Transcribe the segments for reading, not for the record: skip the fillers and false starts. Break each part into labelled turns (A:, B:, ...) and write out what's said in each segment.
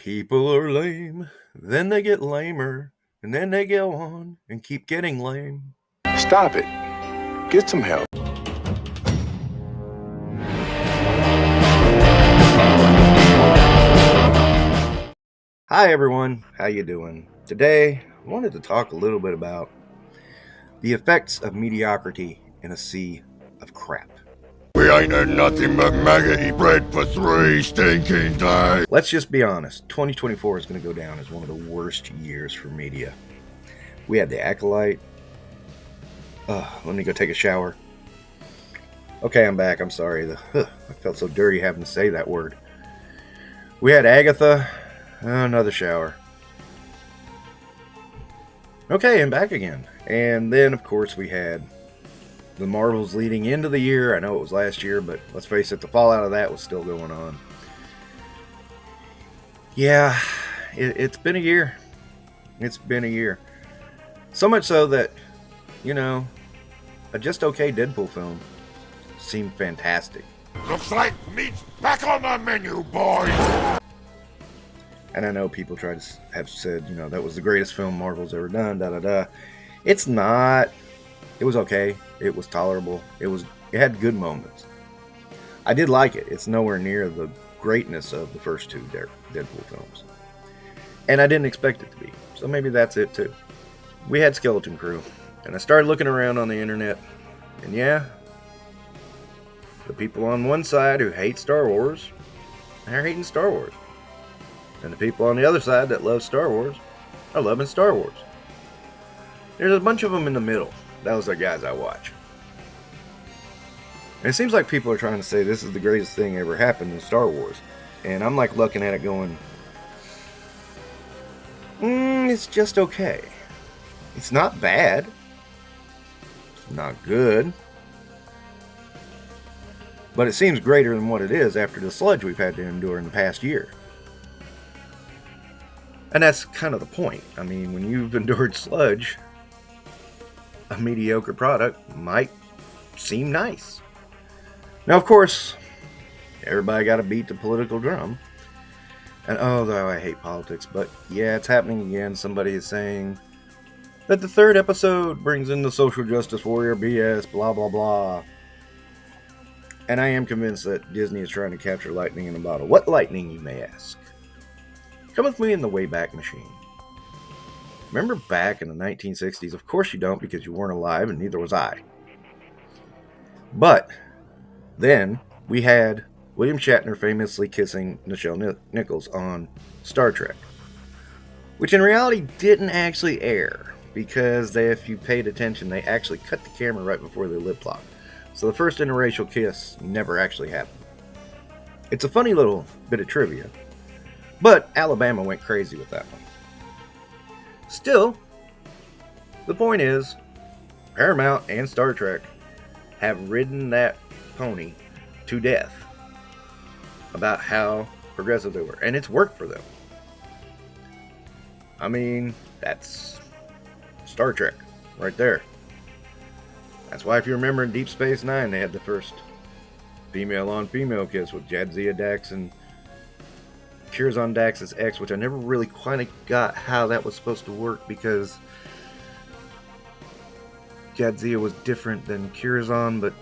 A: People are lame, then they get lamer, and then they go on and keep getting lame.
B: Stop it. Get some help.
A: Hi everyone, how you doing? Today, I wanted to talk a little bit about the effects of mediocrity in a sea of crap.
C: We ain't had nothing but maggoty bread for 3 stinking days.
A: Let's just be honest, 2024 is going to go down as one of the worst years for media. We had The Acolyte. Let me go take a shower. Okay, I'm back. I'm sorry. I felt so dirty having to say that word. We had Agatha. Another shower. Okay, I'm back again. And then, of course, we had the Marvels leading into the year. I know it was last year, but let's face it, the fallout of that was still going on. Yeah, it's been a year. It's been a year. So much so that, a just okay Deadpool film seemed fantastic.
C: Looks like meat's back on the menu, boys.
A: And I know people try to have said, that was the greatest film Marvel's ever done, da-da-da. It's not. It was okay. It was tolerable. It had good moments. I did like it. It's nowhere near the greatness of the first two Deadpool films. And I didn't expect it to be. So maybe that's it too. We had Skeleton Crew. And I started looking around on the internet. And yeah, the people on one side who hate Star Wars, they're hating Star Wars. And the people on the other side that love Star Wars are loving Star Wars. There's a bunch of them in the middle. Those are guys I watch. And it seems like people are trying to say this is the greatest thing ever happened in Star Wars. And I'm like looking at it going, it's just okay. It's not bad. It's not good. But it seems greater than what it is after the sludge we've had to endure in the past year. And that's kind of the point. I mean, when you've endured sludge, a mediocre product might seem nice. Now, of course, everybody got to beat the political drum. And although I hate politics, but yeah, it's happening again. Somebody is saying that the third episode brings in the social justice warrior BS, blah, blah, blah. And I am convinced that Disney is trying to capture lightning in a bottle. What lightning, you may ask? Come with me in the Wayback Machine. Remember back in the 1960s? Of course you don't, because you weren't alive and neither was I. But then we had William Shatner famously kissing Nichelle Nichols on Star Trek, which in reality didn't actually air, because if you paid attention, they actually cut the camera right before they lip locked. So the first interracial kiss never actually happened. It's a funny little bit of trivia, but Alabama went crazy with that one. Still, the point is, Paramount and Star Trek have ridden that pony to death about how progressive they were, and it's worked for them. I mean, that's Star Trek right there. That's why, if you remember in Deep Space Nine, they had the first female-on-female kiss with Jadzia Dax and Curzon Dax's ex, which I never really quite got how that was supposed to work, because Jadzia was different than Curzon, but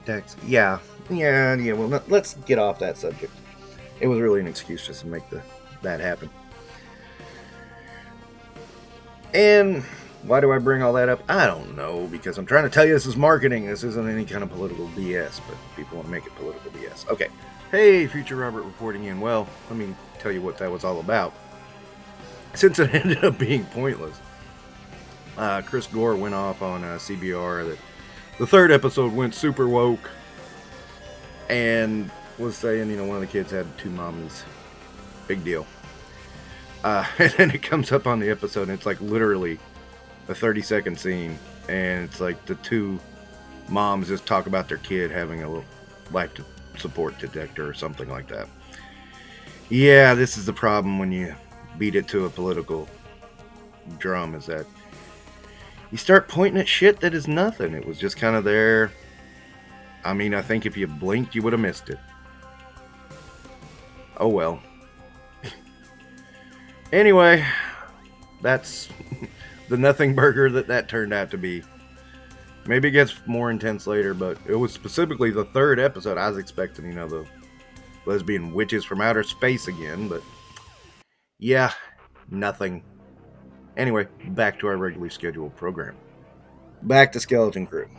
A: Dax, yeah, well, let's get off that subject. It was really an excuse just to make that happen. And why do I bring all that up? I don't know, because I'm trying to tell you this is marketing. This isn't any kind of political BS, but people want to make it political BS. Okay. Hey, Future Robert reporting in. Well, let me tell you what that was all about. Since it ended up being pointless, Chris Gore went off on CBR that the third episode went super woke and was saying, one of the kids had 2 mommies. Big deal. And then it comes up on the episode, and it's like literally a 30-second scene, and it's like the 2 moms just talk about their kid having a little life support detector or something like that. Yeah, this is the problem when you beat it to a political drum, is that you start pointing at shit that is nothing. It was just kind of there. I mean, I think if you blinked, you would have missed it. Oh well. Anyway, that's the nothing burger that turned out to be. Maybe it gets more intense later, but it was specifically the third episode. I was expecting, the lesbian witches from outer space again, but yeah, nothing. Anyway, back to our regularly scheduled program. Back to Skeleton Crew.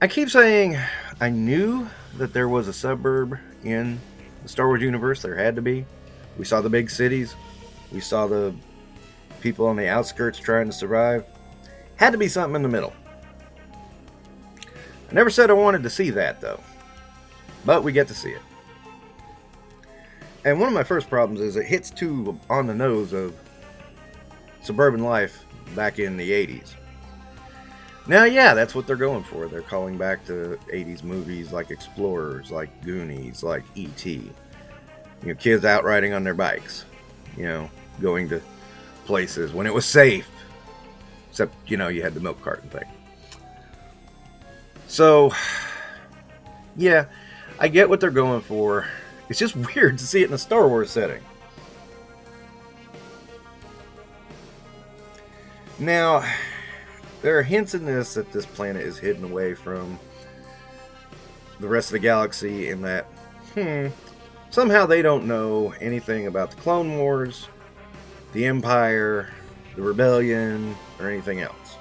A: I keep saying I knew that there was a suburb in the Star Wars universe. There had to be. We saw the big cities. We saw the people on the outskirts trying to survive. Had to be something in the middle. I never said I wanted to see that, though. But we get to see it. And one of my first problems is it hits too on the nose of suburban life back in the 80s. Now, yeah, that's what they're going for. They're calling back to 80s movies like Explorers, like Goonies, like E.T. Kids out riding on their bikes. Going to places when it was safe. Except, you had the milk carton thing. So, yeah, I get what they're going for. It's just weird to see it in a Star Wars setting. Now, there are hints in this that this planet is hidden away from the rest of the galaxy in that, somehow they don't know anything about the Clone Wars, the Empire, the Rebellion, or anything else.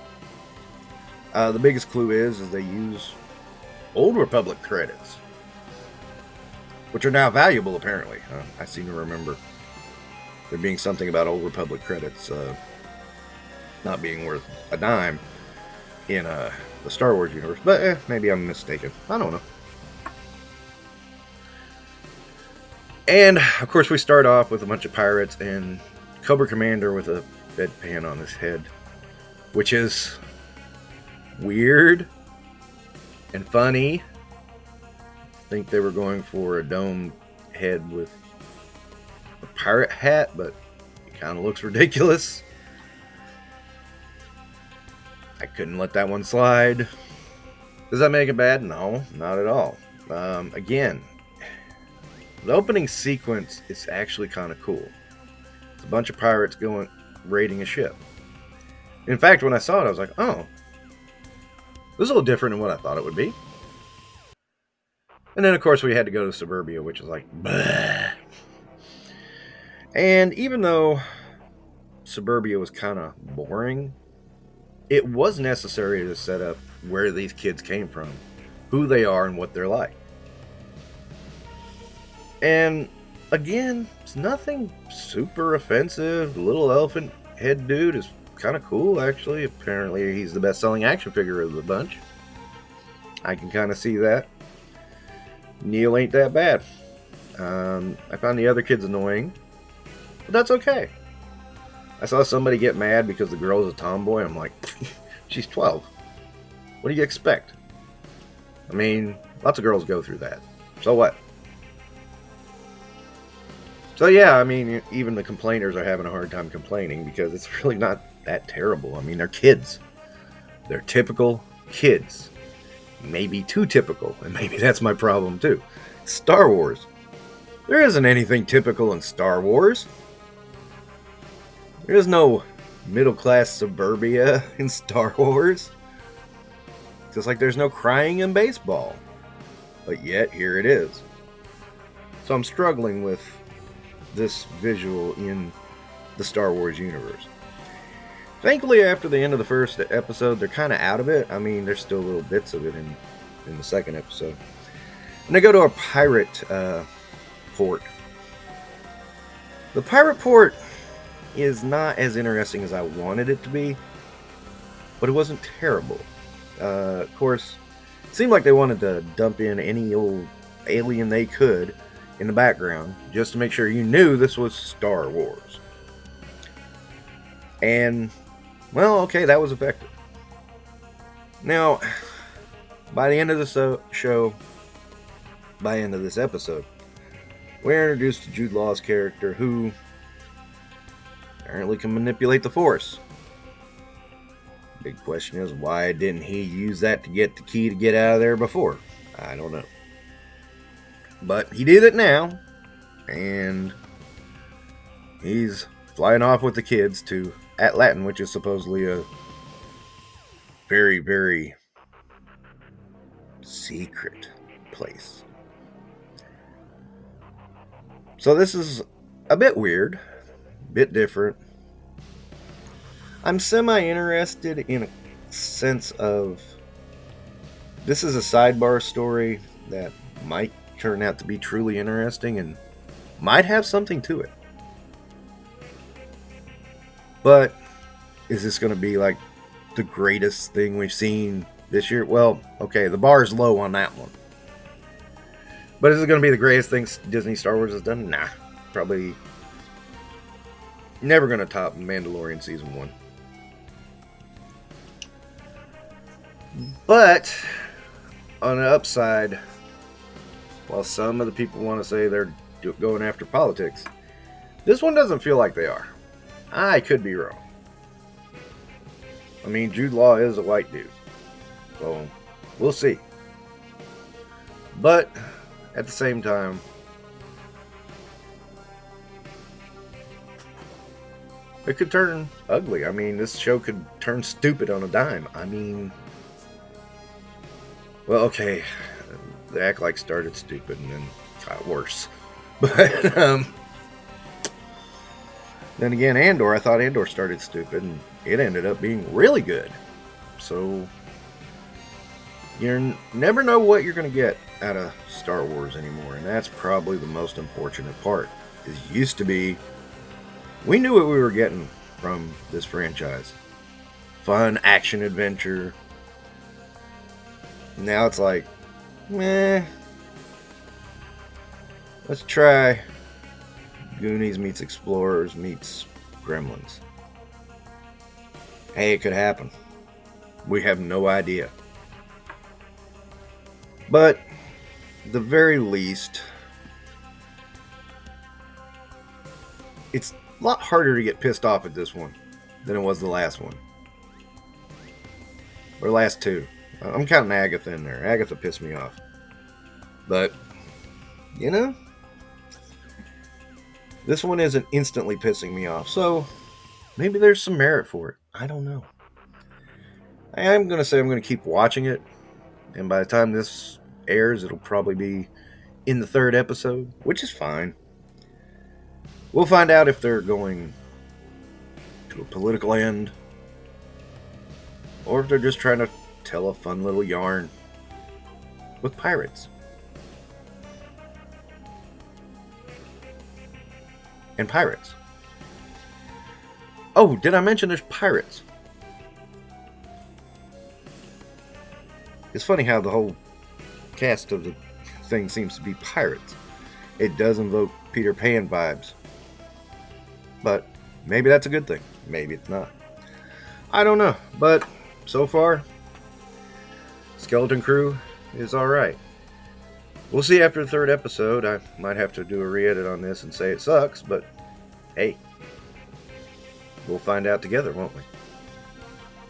A: The biggest clue is they use Old Republic credits, which are now valuable, apparently. I seem to remember there being something about Old Republic credits not being worth a dime in the Star Wars universe. But maybe I'm mistaken. I don't know. And, of course, we start off with a bunch of pirates and Cobra Commander with a bedpan on his head, which is weird and funny. I think they were going for a dome head with a pirate hat, but it kind of looks ridiculous. I couldn't let that one slide. Does that make it bad? No, not at all. Again, the opening sequence is actually kind of cool. It's a bunch of pirates raiding a ship. In fact, when I saw it, I was like, oh, this is a little different than what I thought it would be. And then, of course, we had to go to Suburbia, which is like, bleh. And even though Suburbia was kind of boring, it was necessary to set up where these kids came from, who they are, and what they're like. And again, it's nothing super offensive. The little elephant head dude is kind of cool, actually. Apparently, he's the best-selling action figure of the bunch. I can kind of see that. Neil ain't that bad. I found the other kids annoying, but that's okay. I saw somebody get mad because the girl's a tomboy. I'm like, she's 12. What do you expect? I mean, lots of girls go through that. So what? So yeah, I mean, even the complainers are having a hard time complaining because it's really not that terrible. I mean, they're kids. They're typical kids. Maybe too typical, and maybe that's my problem too. Star Wars. There isn't anything typical in Star Wars. There is no middle-class suburbia in Star Wars. Just like there's no crying in baseball. But yet, here it is. So I'm struggling with this visual in the Star Wars universe. Thankfully, after the end of the first episode, they're kind of out of it. I mean, there's still little bits of it in the second episode. And they go to a pirate port. The pirate port is not as interesting as I wanted it to be, but it wasn't terrible. Of course, it seemed like they wanted to dump in any old alien they could in the background just to make sure you knew this was Star Wars. And, well, okay, that was effective. Now, by the end of the show, by the end of this episode, we're introduced to Jude Law's character, who apparently can manipulate the Force. Big question is, why didn't he use that to get the key to get out of there before? I don't know. But he did it now, and He's flying off with the kids to Latin, which is supposedly a very, very secret place. So this is a bit weird, a bit different. I'm semi-interested in a sense of this is a sidebar story that might turn out to be truly interesting and might have something to it. But is this going to be like the greatest thing we've seen this year? Well, okay, the bar is low on that one. But is it going to be the greatest thing Disney Star Wars has done? Nah, probably never going to top Mandalorian Season 1. But on the upside, while some of the people want to say they're going after politics, this one doesn't feel like they are. I could be wrong. I mean, Jude Law is a white dude, so we'll see. But at the same time, it could turn ugly. I mean, this show could turn stupid on a dime. I mean, well, okay, the Act Like started stupid and then got worse. But then again, Andor, I thought Andor started stupid and it ended up being really good. So you never know what you're going to get out of Star Wars anymore, and that's probably the most unfortunate part. It used to be, we knew what we were getting from this franchise. Fun, action, adventure. Now it's like, meh. Let's try Goonies meets Explorers meets Gremlins. Hey, it could happen. We have no idea. But, at the very least, it's a lot harder to get pissed off at this one than it was the last one. Or last two. I'm counting Agatha in there. Agatha pissed me off. But, you know, this one isn't instantly pissing me off. So, maybe there's some merit for it. I don't know. I'm going to say I'm going to keep watching it. And by the time this airs, it'll probably be in the 3rd episode, which is fine. We'll find out if they're going to a political end or if they're just trying to tell a fun little yarn with pirates. And pirates. Oh, did I mention there's pirates? It's funny how the whole cast of the thing seems to be pirates. It does invoke Peter Pan vibes. But maybe that's a good thing. Maybe it's not. I don't know. But so far, Skeleton Crew is alright. We'll see after the 3rd episode. I might have to do a re-edit on this and say it sucks, but hey, we'll find out together, won't we?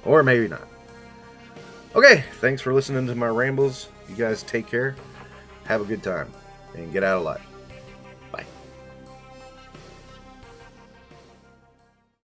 A: Or maybe not. Okay, thanks for listening to my rambles. You guys take care. Have a good time. And get out of life.